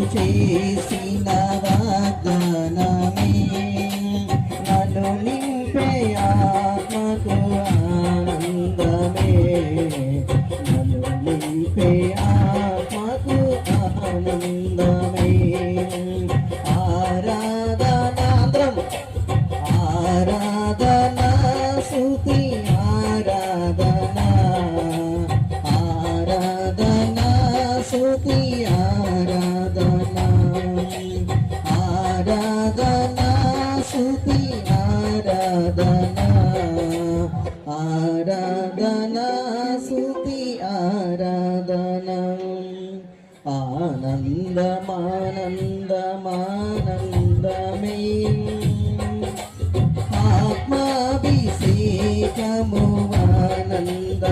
చేసిన వాగ్దానమే నన్ను నింపే ఆత్మకు ఆనందమే నన్ను నింపే ఆత్మకు ఆనందమే ఆరాధనాంద్రం ఆరాధనా స్తుతి ఆరాధనా ఆరాధనా స్తుతి ఆరాధనా ఆరాధనా స్తుతి ఆరాధనా ఆరాధనా స్తుతి ఆరాధనా ఆనందమానందమానందమే ఆత్మాభిషేకము ఆనంద